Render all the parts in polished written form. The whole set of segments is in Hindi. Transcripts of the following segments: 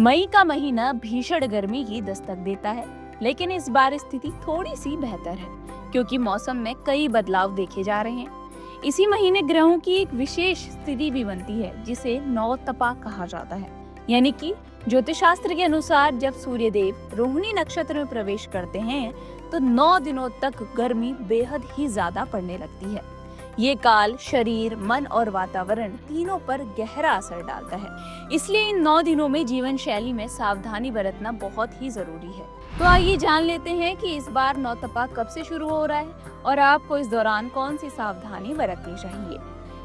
मई का महीना भीषण गर्मी की दस्तक देता है, लेकिन इस बार स्थिति थोड़ी सी बेहतर है क्योंकि मौसम में कई बदलाव देखे जा रहे हैं। इसी महीने ग्रहों की एक विशेष स्थिति भी बनती है जिसे नवतपा कहा जाता है। यानी कि ज्योतिष शास्त्र के अनुसार जब सूर्य देव रोहिणी नक्षत्र में प्रवेश करते हैं तो 9 दिनों तक गर्मी बेहद ही ज्यादा पड़ने लगती है। ये काल शरीर, मन और वातावरण तीनों पर गहरा असर डालता है। इसलिए इन 9 दिनों में जीवन शैली में सावधानी बरतना बहुत ही जरूरी है। तो आइए जान लेते हैं कि इस बार नवतपा कब से शुरू हो रहा है और आपको इस दौरान कौन सी सावधानी बरतनी चाहिए।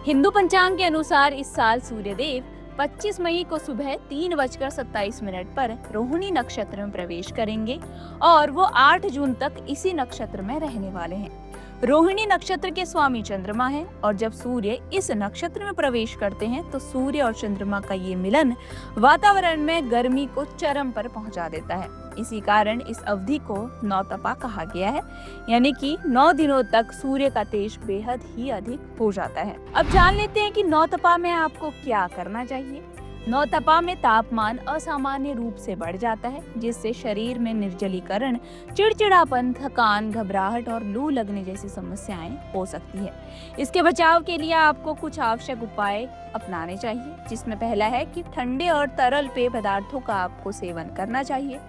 हिंदू पंचांग के अनुसार इस साल सूर्यदेव 25 मई को सुबह 3:27 पर रोहिणी नक्षत्र में प्रवेश करेंगे और वो 8 जून तक इसी नक्षत्र में रहने वाले हैं। रोहिणी नक्षत्र के स्वामी चंद्रमा है और जब सूर्य इस नक्षत्र में प्रवेश करते हैं तो सूर्य और चंद्रमा का ये मिलन वातावरण में गर्मी को चरम पर पहुंचा देता है। इसी कारण इस अवधि को नवतपा कहा गया है, यानी कि 9 दिनों तक सूर्य का तेज बेहद ही अधिक हो जाता है। अब जान लेते हैं कि नवतपा में आपको क्या करना चाहिए। नवतपा में तापमान असामान्य रूप से बढ़ जाता है जिससे शरीर में निर्जलीकरण, चिड़चिड़ापन, थकान, घबराहट और लू लगने जैसी समस्याएं हो सकती है। इसके बचाव के लिए आपको कुछ आवश्यक उपाय अपनाने चाहिए, जिसमें पहला है कि ठंडे और तरल पेय पदार्थों का आपको सेवन करना चाहिए।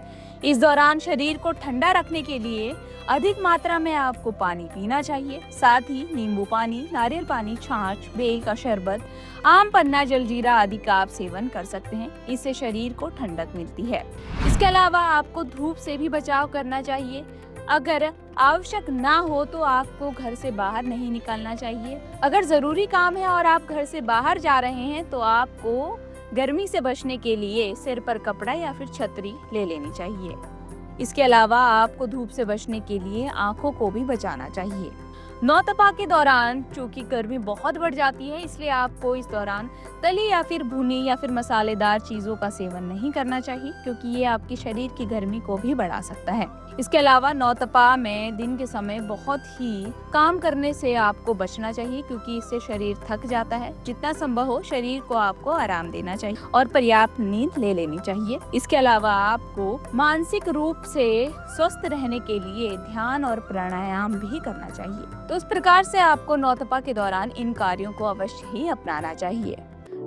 इस दौरान शरीर को ठंडा रखने के लिए अधिक मात्रा में आपको पानी पीना चाहिए। साथ ही नींबू पानी, नारियल पानी, छाछ, बेल का शरबत, आम पन्ना, जलजीरा आदि का आप सेवन कर सकते हैं। इससे शरीर को ठंडक मिलती है। इसके अलावा आपको धूप से भी बचाव करना चाहिए। अगर आवश्यक ना हो तो आपको घर से बाहर नहीं निकलना चाहिए। अगर जरूरी काम है और आप घर से बाहर जा रहे हैं तो आपको गर्मी से बचने के लिए सिर पर कपड़ा या फिर छतरी ले लेनी चाहिए। इसके अलावा आपको धूप से बचने के लिए आंखों को भी बचाना चाहिए। नवतपा के दौरान चूंकि गर्मी बहुत बढ़ जाती है, इसलिए आपको इस दौरान तली या फिर भुनी या फिर मसालेदार चीजों का सेवन नहीं करना चाहिए क्योंकि ये आपके शरीर की गर्मी को भी बढ़ा सकता है। इसके अलावा नवतपा में दिन के समय बहुत ही काम करने से आपको बचना चाहिए क्योंकि इससे शरीर थक जाता है। जितना संभव हो शरीर को आपको आराम देना चाहिए और पर्याप्त नींद ले लेनी चाहिए। इसके अलावा आपको मानसिक रूप से स्वस्थ रहने के लिए ध्यान और प्राणायाम भी करना चाहिए। तो इस प्रकार से आपको नवतपा के दौरान इन कार्यों को अवश्य ही अपनाना चाहिए।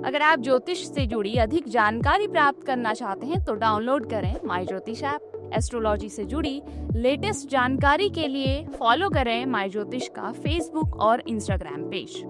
अगर आप ज्योतिष से जुड़ी अधिक जानकारी प्राप्त करना चाहते हैं तो डाउनलोड करें माई ज्योतिष ऐप। एस्ट्रोलॉजी से जुड़ी लेटेस्ट जानकारी के लिए फॉलो करें माई ज्योतिष का फेसबुक और इंस्टाग्राम पेज।